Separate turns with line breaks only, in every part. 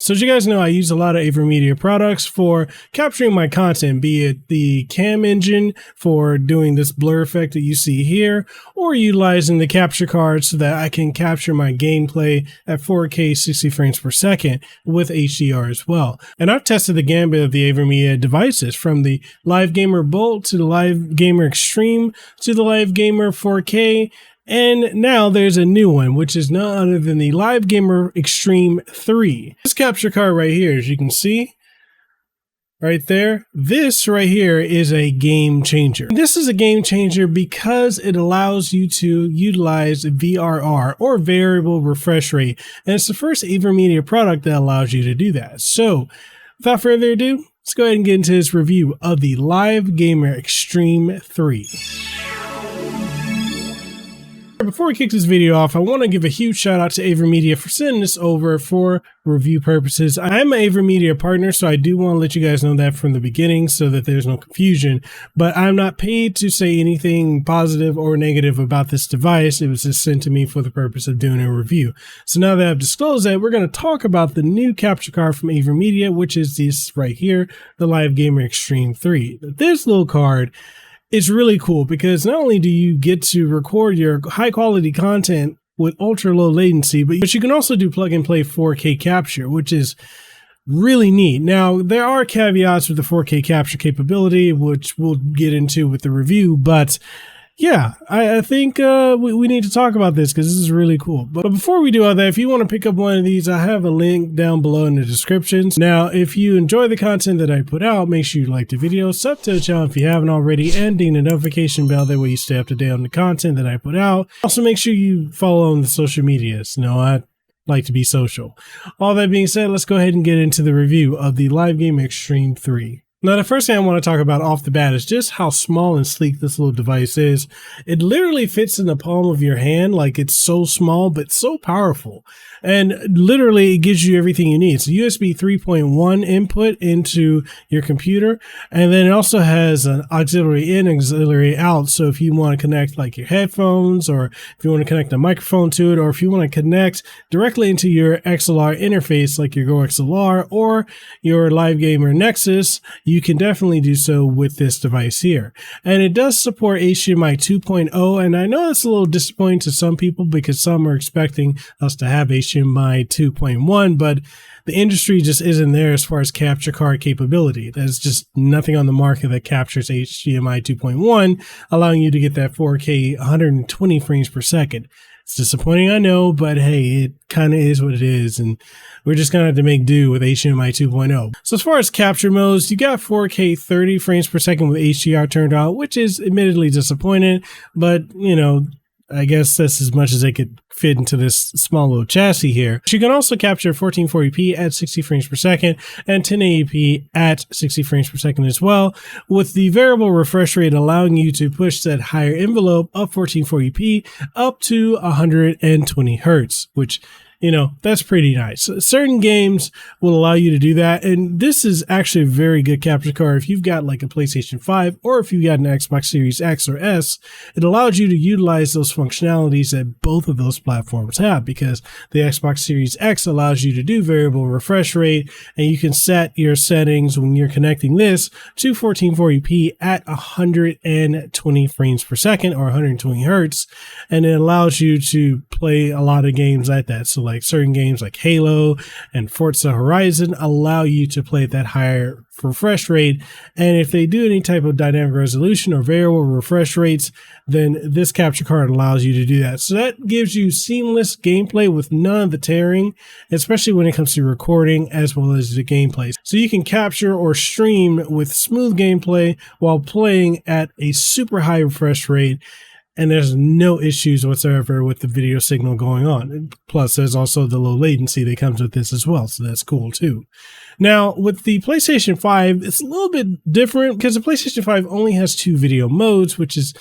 So as you guys know, I use a lot of AVerMedia products for capturing my content, be it the cam engine for doing this blur effect that you see here, or utilizing the capture card so that I can capture my gameplay at 4K 60 frames per second with HDR as well. And I've tested the gambit of the AVerMedia devices, from the Live Gamer Bolt to the Live Gamer Extreme to the Live Gamer 4K. And now there's a new one, which is none other than the Live Gamer Extreme 3. This capture card right here, as you can see, right there, this right here is a game changer. This is a game changer because it allows you to utilize VRR, or variable refresh rate. And it's the first AVerMedia product that allows you to do that. So without further ado, let's go ahead and get into this review of the Live Gamer Extreme 3. Before we kick this video off, I want to give a huge shout out to AVerMedia for sending this over for review purposes. I am an AVerMedia partner, so I do want to let you guys know that from the beginning so that there's no confusion, but I'm not paid to say anything positive or negative about this device. It was just sent to me for the purpose of doing a review. So now that I've disclosed that, we're going to talk about the new capture card from AVerMedia, which is this right here, the Live Gamer Extreme 3. This little card, it's really cool because not only do you get to record your high quality content with ultra low latency, but you can also do plug and play 4K capture, which is really neat. Now, there are caveats with the 4K capture capability, which we'll get into with the review, but yeah, I think we need to talk about this because this is really cool. But before we do all that, if you want to pick up one of these, I have a link down below in the description. Now, if you enjoy the content that I put out, make sure you like the video, sub to the channel if you haven't already, and ding the notification bell. That way you stay up to date on the content that I put out. Also, make sure you follow on the social medias. You know, I like to be social. All that being said, let's go ahead and get into the review of the Live Gamer Extreme 3. Now, the first thing I want to talk about off the bat is just how small and sleek this little device is. It literally fits in the palm of your hand. Like, it's so small, but so powerful. And literally it gives you everything you need. It's a USB 3.1 input into your computer. And then it also has an auxiliary in, auxiliary out. So if you want to connect like your headphones, or if you want to connect a microphone to it, or if you want to connect directly into your XLR interface, like your Go XLR or your Live Gamer Nexus, you can definitely do so with this device here. And it does support HDMI 2.0. And I know it's a little disappointing to some people because some are expecting us to have HDMI 2.1, but the industry just isn't there as far as capture card capability. There's just nothing on the market that captures HDMI 2.1, allowing you to get that 4K 120 frames per second. It's disappointing, I know, but hey, it kind of is what it is, and we're just gonna have to make do with HDMI 2.0. So as far as capture modes, you got 4K 30 frames per second with HDR turned on, which is admittedly disappointing, but you know, I guess that's as much as they could fit into this small little chassis here. You can also capture 1440p at 60 frames per second and 1080p at 60 frames per second as well, with the variable refresh rate allowing you to push that higher envelope of 1440p up to 120 hertz, which, you know, that's pretty nice. Certain games will allow you to do that, and this is actually a very good capture card. If you've got like a PlayStation 5 or if you've got an Xbox Series X or S, it allows you to utilize those functionalities that both of those platforms have, because the Xbox Series X allows you to do variable refresh rate, and you can set your settings when you're connecting this to 1440p at 120 frames per second or 120 hertz, and it allows you to play a lot of games at that. So like certain games like Halo and Forza Horizon allow you to play at that higher refresh rate. And if they do any type of dynamic resolution or variable refresh rates, then this capture card allows you to do that. So that gives you seamless gameplay with none of the tearing, especially when it comes to recording as well as the gameplay. So you can capture or stream with smooth gameplay while playing at a super high refresh rate, and there's no issues whatsoever with the video signal going on. Plus, there's also the low latency that comes with this as well, so that's cool too. Now, with the PlayStation 5, it's a little bit different because the PlayStation 5 only has 2 video modes, which is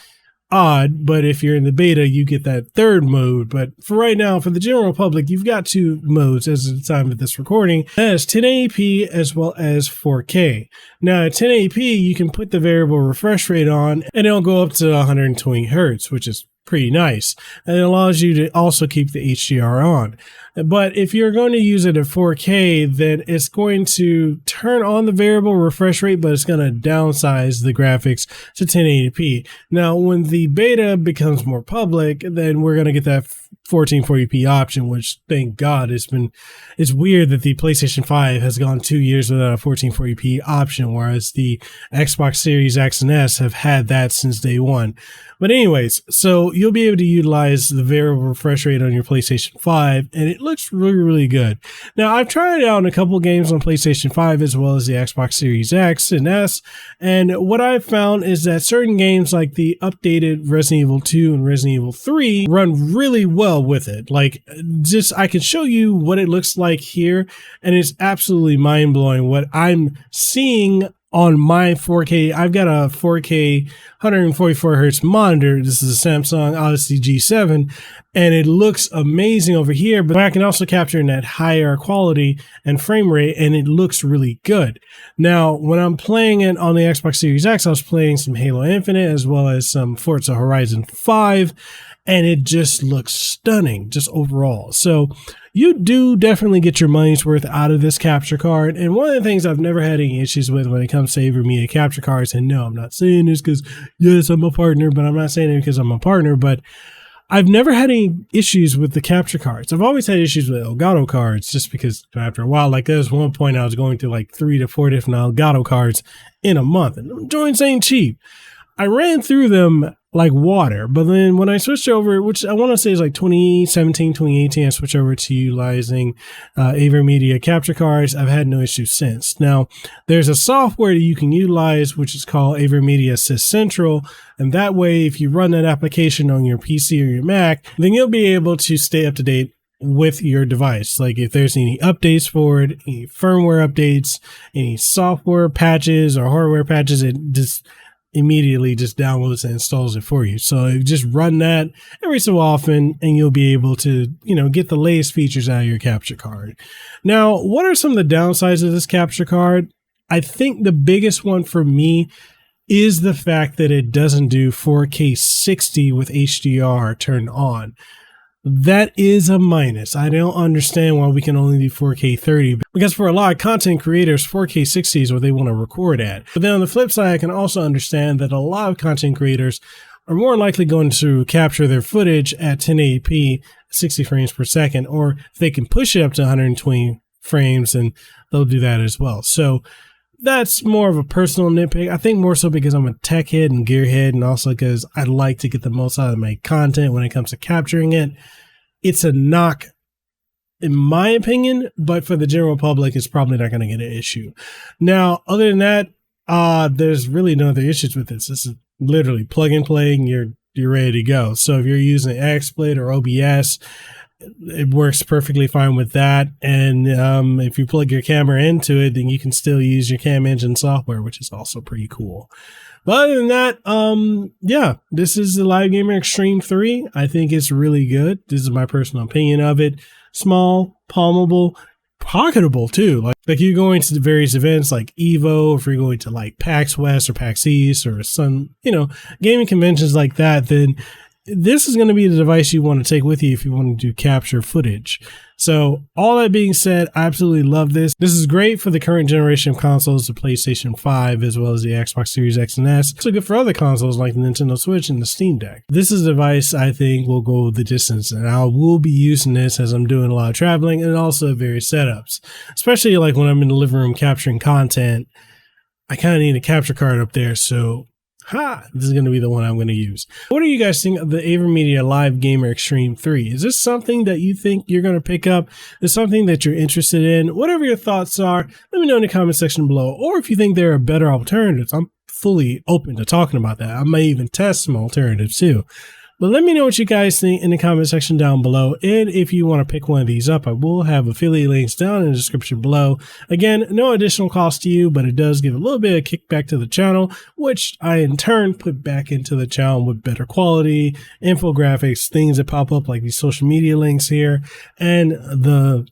odd, but if you're in the beta, you get that third mode. But for right now, for the general public, you've got 2 modes as of the time of this recording. That is 1080p as well as 4K. Now at 1080p, you can put the variable refresh rate on and it'll go up to 120 hertz, which is pretty nice. And it allows you to also keep the HDR on. But if you're going to use it at 4K, then it's going to turn on the variable refresh rate, but it's going to downsize the graphics to 1080p. Now, when the beta becomes more public, then we're going to get that 1440p option, which thank God it's weird that the PlayStation 5 has gone 2 years without a 1440p option, whereas the Xbox Series X and S have had that since day one. But anyways, so you'll be able to utilize the variable refresh rate on your PlayStation 5, and it looks really, really good. Now, I've tried it out in a couple games on PlayStation 5 as well as the Xbox Series X and S, and what I've found is that certain games like the updated Resident Evil 2 and Resident Evil 3 run really well with it. Like, just I can show you what it looks like here, and it's absolutely mind-blowing what I'm seeing on my 4K. I've got a 4K 144 hertz monitor. This is a Samsung Odyssey G7, and it looks amazing over here, but I can also capture in that higher quality and frame rate, and it looks really good. Now, when I'm playing it on the Xbox Series X, I was playing some Halo Infinite as well as some Forza Horizon 5, and it just looks stunning just overall. So you do definitely get your money's worth out of this capture card. And one of the things I've never had any issues with when it comes to AVerMedia capture cards, and no, I'm not saying this because, yes, I'm a partner, but I'm not saying it because I'm a partner, but I've never had any issues with the capture cards. I've always had issues with Elgato cards just because after a while, like there was one point I was going through like 3 to 4 different Elgato cards in a month, and joints ain't cheap. I ran through them like water, but then when I switched over, which I want to say is like 2017, 2018, I switched over to utilizing AVerMedia capture cards. I've had no issues since. Now, there's a software that you can utilize, which is called AVerMedia's Central, and that way, if you run that application on your PC or your Mac, then you'll be able to stay up to date with your device. Like if there's any updates for it, any firmware updates, any software patches or hardware patches, it just immediately just downloads and installs it for you. So you just run that every so often and you'll be able to, get the latest features out of your capture card. Now, what are some of the downsides of this capture card? I think the biggest one for me is the fact that it doesn't do 4K 60 with HDR turned on. That is a minus. I don't understand why we can only do 4K 30, because for a lot of content creators, 4K 60 is what they want to record at. But then on the flip side, I can also understand that a lot of content creators are more likely going to capture their footage at 1080p, 60 frames per second, or if they can push it up to 120 frames, and they'll do that as well. So that's more of a personal nitpick. I think more so because I'm a tech head and gearhead, and also because I like to get the most out of my content when it comes to capturing it. It's a knock, in my opinion, but for the general public, it's probably not going to get an issue. Now, other than that, there's really no other issues with this. This is literally plug and play, and you're ready to go. So if you're using XSplit or OBS, it works perfectly fine with that. And if you plug your camera into it, then you can still use your Cam Engine software, which is also pretty cool. But other than that, yeah, this is the Live Gamer Extreme 3. I think it's really good. This is my personal opinion of it. Small, palmable, pocketable too. Like you're going to the various events like Evo, if you're going to like PAX West or PAX East or some, gaming conventions like that, then this is going to be the device you want to take with you if you want to do capture footage. So all that being said, I absolutely love this. This is great for the current generation of consoles, the PlayStation 5, as well as the Xbox Series X and S. It's good for other consoles like the Nintendo Switch and the Steam Deck. This is a device I think will go the distance, and I will be using this as I'm doing a lot of traveling and also various setups, especially like when I'm in the living room capturing content. I kind of need a capture card up there, so this is going to be the one I'm going to use. What do you guys think of the AVerMedia Live Gamer Extreme 3? Is this something that you think you're going to pick up? Is something that you're interested in? Whatever your thoughts are, let me know in the comment section below. Or if you think there are better alternatives, I'm fully open to talking about that. I may even test some alternatives too. But let me know what you guys think in the comment section down below. And if you want to pick one of these up, I will have affiliate links down in the description below. Again, no additional cost to you, but it does give a little bit of kickback to the channel, which I in turn put back into the channel with better quality, infographics, things that pop up like these social media links here, and the,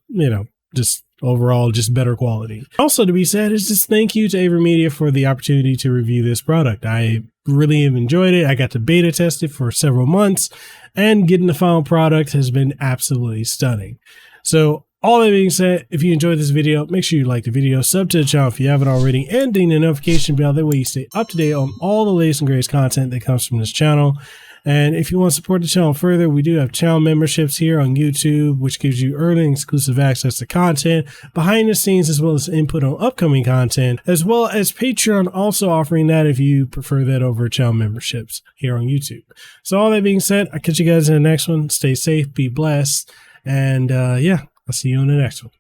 just overall just better quality. Also to be said is just thank you to AVerMedia for the opportunity to review this product. I really have enjoyed it. I got to beta test it for several months, and getting the final product has been absolutely stunning. So all that being said, if you enjoyed this video, make sure you like the video, sub to the channel if you haven't already, and ding the notification bell. That way you stay up to date on all the latest and greatest content that comes from this channel. And if you want to support the channel further, we do have channel memberships here on YouTube, which gives you early and exclusive access to content, behind the scenes, as well as input on upcoming content, as well as Patreon also offering that if you prefer that over channel memberships here on YouTube. So all that being said, I'll catch you guys in the next one. Stay safe, be blessed, and yeah, I'll see you in the next one.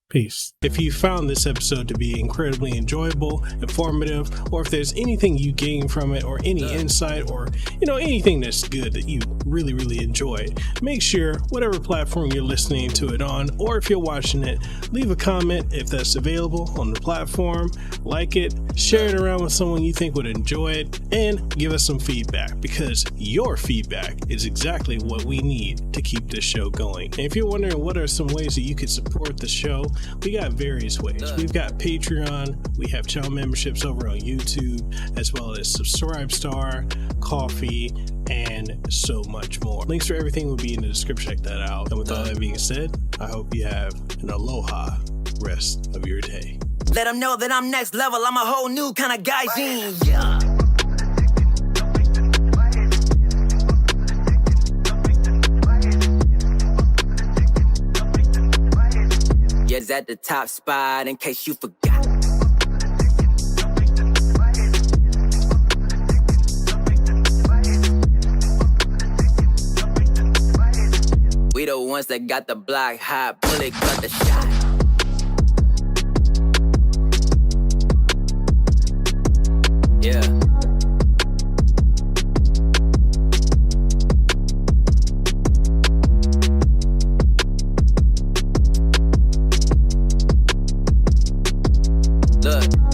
Peace. If you found this episode to be incredibly enjoyable, informative, or if there's anything you gain from it, or any insight, or anything that's good that you really enjoyed, make sure whatever platform you're listening to it on, or if you're watching it, leave a comment if that's available on the platform, like it, share it around with someone you think would enjoy it, and give us some feedback, because your feedback is exactly what we need to keep this show going. And if you're wondering what are some ways that you could support the show, we got various ways. We've got Patreon, we have channel memberships over on YouTube, as well as Subscribestar, Coffee, and so much more. Links for everything will be in the description. Check that out. And with all that being said, I hope you have an aloha rest of your day.
Let them know that I'm next level. I'm a whole new kind of guy. Yeah. Yes, at the top spot, in case you forgot. We the ones that got the block hot, bullet got the shot. Yeah. Look.